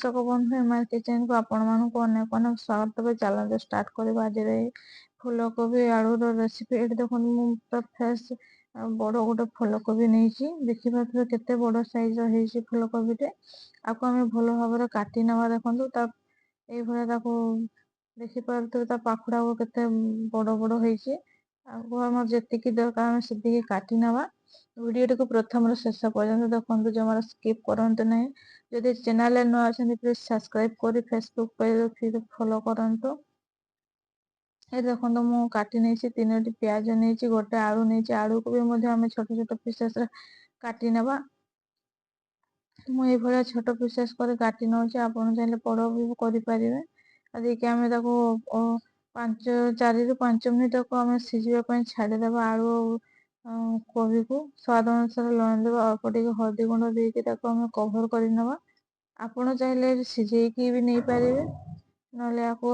दर्शक बंधु MR kitchen को आपण मानक अनेक अनेक स्वागत देवे। चलते स्टार्ट करवा आज फूलकोबी आलू रेसिपी। ये देखो मुझे फ्रेश बड़ गोटे फूलकोबी नहीं देखिए केते बड़ साइज है फूलकोबीटे। आपको आम भल भाव काटी नवा देखो देखिपे पाखुड़ा को केते बड़ बड़ होती आम जी दरकार से काटी नवा। वीडियो को प्रथम शेष पर्यंत देखो जमार स्किप करते ना। जदि चैनल नुआ प्लीज सब्सक्राइब कर फेसबुक पेज फॉलो करंतु। ये देखो मु काटी नहीं तीन प्याज नहीं गोटे आलू नहीं आलू को भी आम छोट छोट पीसेस काटी नवा। मुझे छोट पीसेस कर काटी नौ आप चाहिए बड़ भी करें। देखिए आम 4 ରୁ 5 मिनिट को आम सीझापी छाड़ीदे आलू कोबी को। स्वाद अनुसार लुण देवा अल्प टे हल्दी गुंड देके कभर कर नवा। आपण चाहिए सीझेकी भी नहीं पारे ना आपको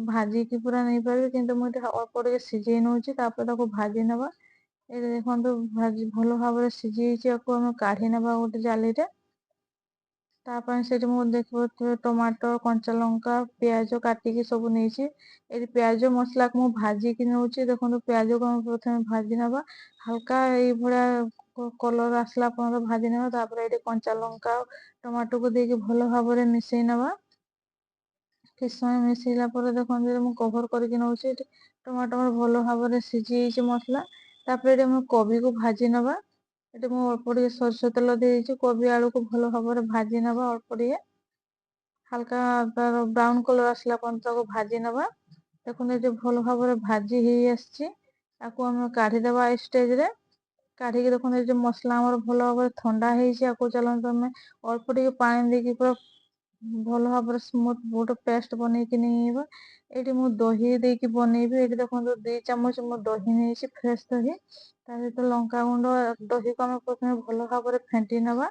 भाजिकी पूरा नहीं पारे कि मुझे अल्प टे सीझे नौ भाजी नवा। ये देखो भल भाव सीझी आम काढ़ी नवा गोटे जाली से देखिए टमाटर कंचा लंका प्याज काटिकी सब नहीं प्याज मसला को मुझे भाजिकी नौ। देखो प्याज को प्रथम भाजी नवा हल्का ये कलर आसला भाजी नवा। ये कंचा लंका टमाटो को देके भल भाव मिसई नवा। किस समय मिसैला देखो मुझे कभर करके नौ टमाटो भल भाव सीझी मसला। तापर कोबी को भाजी नवा। ये मुझे अल्प टे सरष तेल दे कोबी आलू को भल भाव भाजी नवा अल्प टे हल्का तार ब्राउन कलर आसला को भाजी नवा। देखो ये भल भाव भाजी आसको आम काढ़ीदेवा स्टेज रे काढ़ी देखो ये मसला भल भाव ठंडा हो चलते आम अल्प टे पानी देकी पूरा भल भाव स्मूथ गोटे पेस्ट बनईकी नहीं। ये मुझे दही देकी बनईबी। ये देखो 2 चामच मो दही नहीं फ्रेश दही सहित लंका गुंड दही को आम प्रथम भल भाव फेंटी नवा।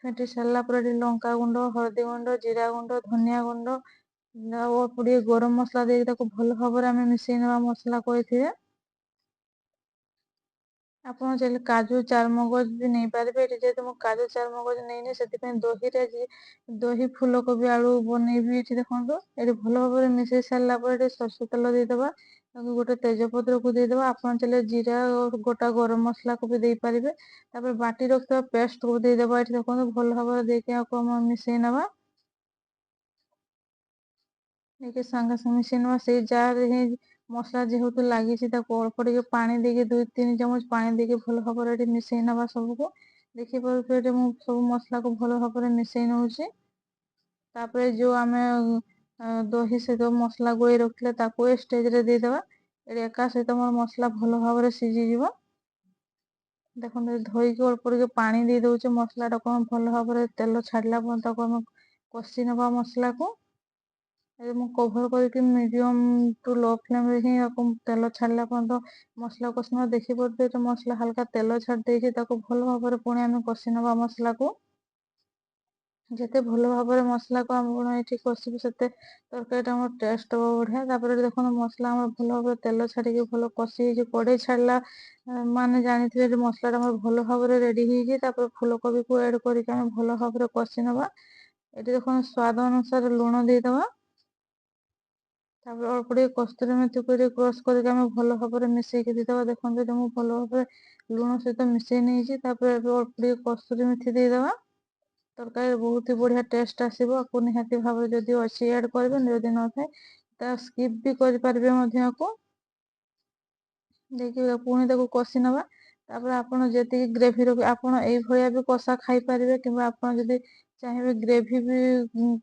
फेंटी सारा पर लंका गुंड हल्दी गुंड जीरा गुंड धनिया गुंड अल्प टे गरम मसला देकी भल भाव आम मिसई नवा मसला को। ଆପଣ ଚାହିଁଲେ କାଜୁ ଚାରମଗଜ ବି ନେଇପାରିବେ। ଏଠି ଯେହେତୁ ମୁଁ କାଜୁ ଚାରମଗଜ ନେଇନି ସେଥିପାଇଁ ଦହି ଫୁଲକୋବି ଆଳୁ ବନେଇବି। ଏଠି ଦେଖନ୍ତୁ ଏଠି ଭଲ ଭାବରେ ମିଶେଇ ସାରିଲା ପରେ ଏଠି ସୋରିଷ ତେଲ ଦେଇଦବା। ତାକୁ ଗୋଟେ ତେଜପତ୍ରକୁ ଦେଇଦବା। ଆପଣ ଚାହିଁଲେ ଜିରା ଗୋଟା ଗରମ ମସଲାକୁ ବି ଦେଇପାରିବେ। ତାପରେ ବାଟି ରଖିଥିବା ପେଷ୍ଟକୁ ଦେଇଦବା। ଏଠି ଦେଖନ୍ତୁ ଭଲ ଭାବରେ ଦେଇକି ଆକୁ ଆମେ ମିଶେଇ ନବା। देखिए सांगे सांगे मिसेई से जार मसला जेहेतु लगी अल्प टे पानी देके 2-3 चामच पानी देके भल भाव मिसई नवा सबको। देखी पारे मुझे सब मसला को भल भाव मिसई नौ। तापर जो आम दही सहित मसला गोई रखते स्टेज रे देदेवा। एका सहित मोर मसला भल भाव सीझी। देखो धोईकी अल्प टे पानी दे दौचे मसला टाक भल भाव तेल छाड़ला कषि नवा मसला को। कभर करके मीडियम टू लो फ्लेम रे ही तेल छाड़ला मसला कषि देखिए मसला हल्का तेल छाड़ी भल भाव पुणी आम कषि नवा मसला को। जिते भल भाव मसला को आम ये कषिबे से तरकारी टेस्ट हम बढ़िया। तापर देखो मसला भल भाव तेल छाड़ी भल कषि कड़े छाड़ला माने जानी मसला भल भाव रेडी हो फूलकोबी को ऐड करके भल भाव कषि नवा। ये देखो स्वाद अनुसार लुण देदेवा। तापर अल्प टे कस्तूरी मेथी को क्रश करके भल भाव मिसईकी देदेवा। देखो मुझे भल भाव लुण सहित मिसई नहीं अल्प टे कस्तूरी मेथी देदेवा। तरकारी बहुत ही बढ़िया टेस्ट आसो। आपको निहाती भाव जदि अच्छी ऐड करेंगे जदि न था स्किप भी करें को। देखिए पुणी कषि नवा। तापर आपन जी ग्रेवी रखी आपड़ ये भी कषा खाई पारे कि जदि चाहिए ग्रेवी भी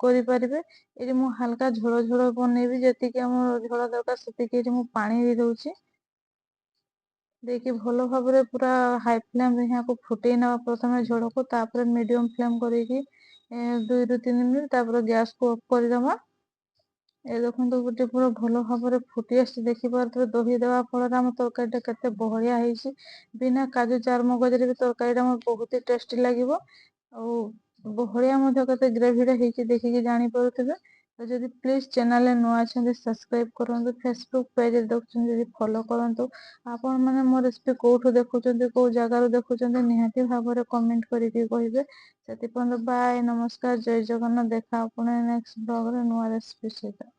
करें। ये मुझे हल्का झोल झोल बनईबी जी आम झोल दरकार से पानी दे दूची। देखिए भल भाव पूरा हाई फ्लेम यहाँ को फुटे ना प्रथम झोल को तापर मीडियम फ्लेम करेगी 2 ରୁ 3 मिनट तापर गैस को ऑफ करदमा। ये देखो गोटे पूरा भल भाव फुटी आस देखिपे दही देवा फल आम तरकारी केते बहलिया है। बिना काजू चारमगज भी तरकारी बहुत ही टेस्टी लगे। बहलिया ग्रेवी देखिए जानी पारे। ତ ଯଦି ପ୍ଲିଜ୍ ଚ୍ୟାନେଲରେ ନୂଆ ଅଛନ୍ତି ସବସ୍କ୍ରାଇବ୍ କରନ୍ତୁ, ଫେସବୁକ୍ ପେଜରେ ଦେଖୁଛନ୍ତି ଯଦି ଫଲୋ କରନ୍ତୁ। ଆପଣମାନେ ମୋ ରେସିପି କୋଉଠୁ ଦେଖୁଛନ୍ତି, କୋଉ ଜାଗାରୁ ଦେଖୁଛନ୍ତି ନିହାତି ଭାବରେ କମେଣ୍ଟ କରିକି କହିବେ। ସେଥିପାଇଁ ବାଏ, ନମସ୍କାର, ଜୟ ଜଗନ୍ନାଥ। ଦେଖା ଆପଣ ନେକ୍ସଟ ବ୍ଲଗରେ ନୂଆ ରେସିପି ସହିତ।